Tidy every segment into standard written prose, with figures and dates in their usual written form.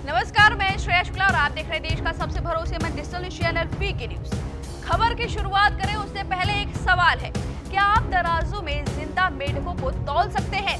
नमस्कार, मैं श्रेया शुक्ला और आप देख रहे हैं देश का सबसे भरोसेमंद digital news channel VK news. खबर की शुरुआत करें उससे पहले एक सवाल है, क्या आप तराजू में जिंदा मेढकों को तौल सकते हैं?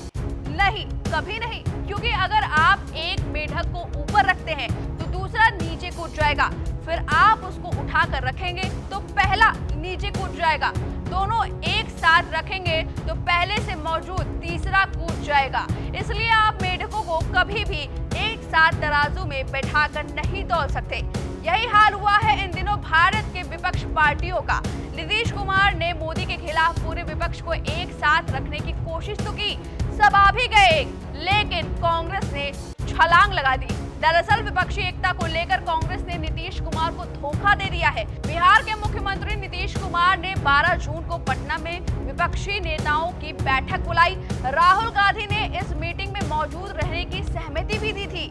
नहीं, कभी नहीं, क्योंकि अगर आप एक मेढक को ऊपर रखते हैं तो दूसरा नीचे कूद जाएगा, फिर आप उसको उठाकर रखेंगे तो पहला नीचे कूद जाएगा, दोनों एक साथ रखेंगे तो पहले से मौजूद तीसरा कूद जाएगा। इसलिए आप मेढकों को कभी भी एक साथ तराजू में बैठाकर नहीं तौल सकते। यही हाल हुआ है इन दिनों भारत के विपक्ष पार्टियों का। नीतीश कुमार ने मोदी के खिलाफ पूरे विपक्ष को एक साथ रखने की कोशिश तो की, सब आ भी गए, लेकिन कांग्रेस ने छलांग लगा दी। दरअसल विपक्षी एकता को लेकर कांग्रेस ने नीतीश कुमार को धोखा दे दिया है। बिहार के मुख्यमंत्री नीतीश कुमार ने 12 जून को पटना में विपक्षी नेताओं की बैठक बुलाई। राहुल गांधी ने इस मीटिंग में मौजूद रहने की सहमति भी दी थी,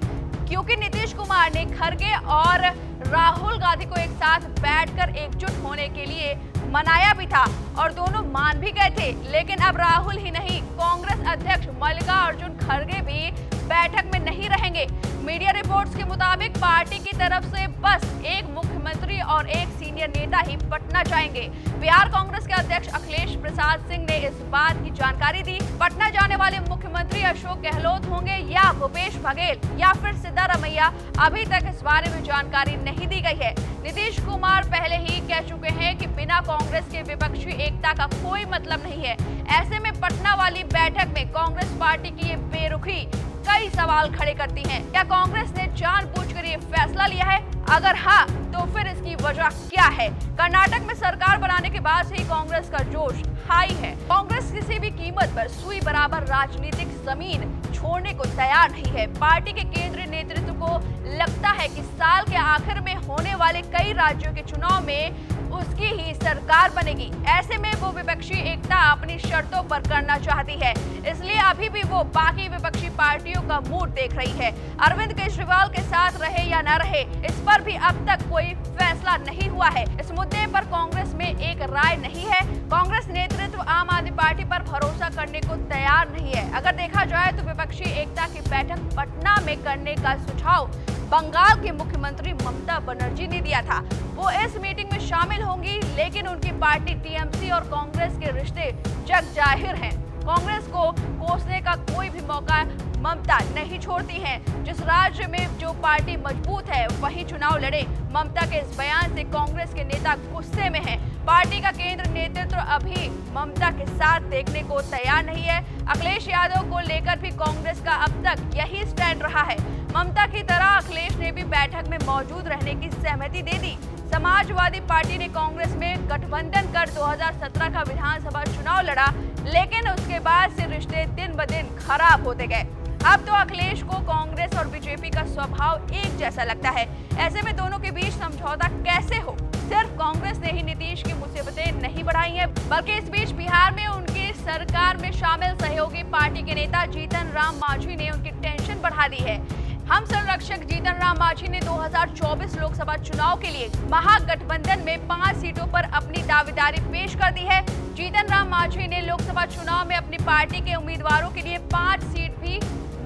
क्योंकि नीतीश कुमार ने खड़गे और राहुल गांधी को एक साथ बैठकर एकजुट होने के लिए मनाया भी था और दोनों मान भी गए थे। लेकिन अब राहुल ही नहीं, कांग्रेस अध्यक्ष मल्लिकार्जुन खड़गे भी बैठक में नहीं रहेंगे। मीडिया रिपोर्ट्स के मुताबिक पार्टी की तरफ से बस एक मुख्यमंत्री और एक सीनियर नेता ही पटना जाएंगे। बिहार कांग्रेस के अध्यक्ष अखिलेश प्रसाद सिंह ने इस बात की जानकारी दी। पटना जाने वाले मुख्यमंत्री अशोक गहलोत होंगे या भूपेश बघेल या फिर सिद्धारमैया, अभी तक इस बारे में जानकारी नहीं दी गई है। नीतीश कुमार पहले ही कह चुके हैं कि बिना कांग्रेस के विपक्षी एकता का कोई मतलब नहीं है। ऐसे में पटना वाली बैठक में कांग्रेस पार्टी की ये बेरुखी कई सवाल खड़े करती हैं। क्या कांग्रेस ने जानबूझकर ये फैसला लिया है? अगर हाँ, तो फिर इसकी वजह क्या है? कर्नाटक में सरकार बनाने के बाद से ही कांग्रेस का जोश हाई है। कांग्रेस किसी भी कीमत पर सुई बराबर राजनीतिक जमीन छोड़ने को तैयार नहीं है। पार्टी के केंद्रीय नेतृत्व को लगता है कि साल के आखिर में होने वाले कई राज्यों के चुनाव में उसकी ही सरकार बनेगी। ऐसे में वो विपक्षी एकता अपनी शर्तों पर करना चाहती है, इसलिए अभी भी वो बाकी विपक्षी पार्टियों का मूड देख रही है। अरविंद केजरीवाल के साथ रहे या न रहे, इस पर भी अब तक कोई फैसला नहीं हुआ है। इस मुद्दे पर कांग्रेस में एक राय नहीं है। कांग्रेस नेतृत्व आम आदमी पार्टी पर भरोसा करने को तैयार नहीं है। अगर देखा जाए तो विपक्षी एकता की बैठक पटना में करने का सुझाव बंगाल के मुख्यमंत्री ममता बनर्जी ने दिया था। वो इस मीटिंग में शामिल होंगी, लेकिन उनकी पार्टी टीएमसी और कांग्रेस के रिश्ते जग जाहिर हैं। कांग्रेस को कोसने का कोई भी मौका ममता नहीं छोड़ती हैं। जिस राज्य में जो पार्टी मजबूत है वही चुनाव लड़े। ममता के इस बयान से कांग्रेस के नेता गुस्से में हैं। पार्टी का केंद्र नेतृत्व अभी ममता के साथ देखने को तैयार नहीं है। अखिलेश यादव को लेकर भी कांग्रेस का अब तक यही स्टैंड रहा है। ममता की तरह अखिलेश ने भी बैठक में मौजूद रहने की सहमति दे दी। समाजवादी पार्टी ने कांग्रेस में गठबंधन कर 2017 का विधानसभा चुनाव लड़ा, लेकिन उसके बाद से रिश्ते दिन ब दिन खराब होते गए। अब तो अखिलेश को कांग्रेस और बीजेपी का स्वभाव एक जैसा लगता है। ऐसे में दोनों के बीच समझौता कैसे हो? सिर्फ कांग्रेस ने ही नीतीश की मुसीबतें नहीं बढ़ाई हैं, बल्कि इस बीच बिहार में उनकी सरकार में शामिल सहयोगी पार्टी के नेता जीतन राम मांझी ने उनकी टेंशन बढ़ा दी है। हम संरक्षक जीतन राम मांझी ने 2024 लोकसभा चुनाव के लिए महागठबंधन में 5 सीटों पर अपनी दावेदारी पेश कर दी है। जीतन राम मांझी ने लोकसभा चुनाव में अपनी पार्टी के उम्मीदवारों के लिए 5 सीट भी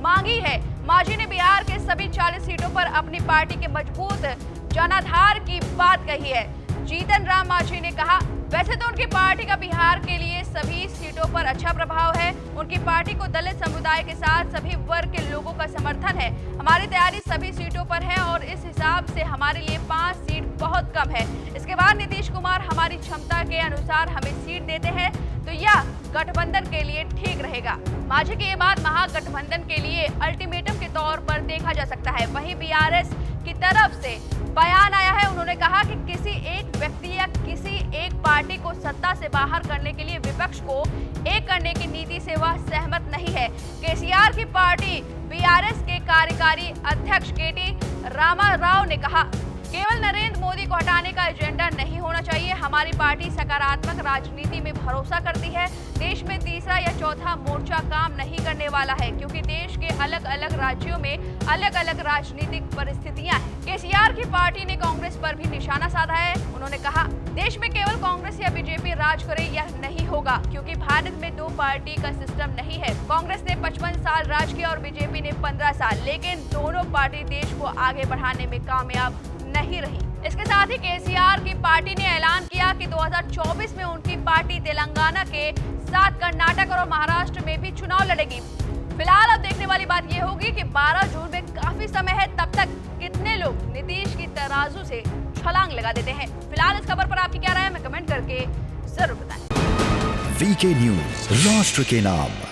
मांगी है। मांझी ने बिहार के सभी 40 सीटों पर अपनी पार्टी के मजबूत जनाधार की बात कही है। जीतन राम मांझी ने कहा, वैसे तो उनकी पार्टी का बिहार के लिए सभी सीटों पर अच्छा प्रभाव है। उनकी पार्टी को दलित समुदाय के साथ सभी वर्ग के लोगों का समर्थन है। हमारी तैयारी सभी सीटों पर है और इस हिसाब से हमारे लिए 5 सीट बहुत कम है। इसके बाद नीतीश कुमार हमारी क्षमता के अनुसार हमें सीट देते हैं तो यह गठबंधन के लिए ठीक रहेगा। मांझी की ये बात महागठबंधन के लिए अल्टीमेटम के तौर पर देखा जा सकता है। वहीं बीआरएस की तरफ से बयान आया है। उन्होंने कहा कि किसी एक व्यक्ति या किसी एक पार्टी को सत्ता से बाहर करने के लिए विपक्ष को एक करने की नीति से वह सहमत नहीं है। केसीआर की पार्टी बीआरएस के कार्यकारी अध्यक्ष केटी रामाराव ने कहा, केवल नरेंद्र मोदी को हटाने का एजेंडा नहीं होना चाहिए। हमारी पार्टी सकारात्मक राजनीति में भरोसा करती है। देश में तीसरा या चौथा मोर्चा काम नहीं करने वाला है, क्योंकि देश के अलग अलग राज्यों में अलग अलग राजनीतिक परिस्थितियां हैं। केसीआर की पार्टी ने कांग्रेस पर भी निशाना साधा है। उन्होंने कहा, देश में केवल कांग्रेस या बीजेपी राज करे यह नहीं होगा, क्योंकि भारत में दो पार्टी का सिस्टम नहीं है। कांग्रेस ने 55 साल राज किया और बीजेपी ने 15 साल, लेकिन दोनों पार्टी देश को आगे बढ़ाने में कामयाब नहीं रही। इसके साथ ही केसीआर की पार्टी ने ऐलान किया कि 2024 में उनकी पार्टी तेलंगाना के साथ कर्नाटक और महाराष्ट्र में भी चुनाव लड़ेगी। फिलहाल अब देखने वाली बात यह होगी कि 12 जून में काफी समय है, तब तक कितने लोग नीतीश की तराजू से छलांग लगा देते हैं। फिलहाल इस खबर पर आपकी क्या राय है, हमें कमेंट करके जरूर बताएं। वीके न्यूज, राष्ट्र के नाम।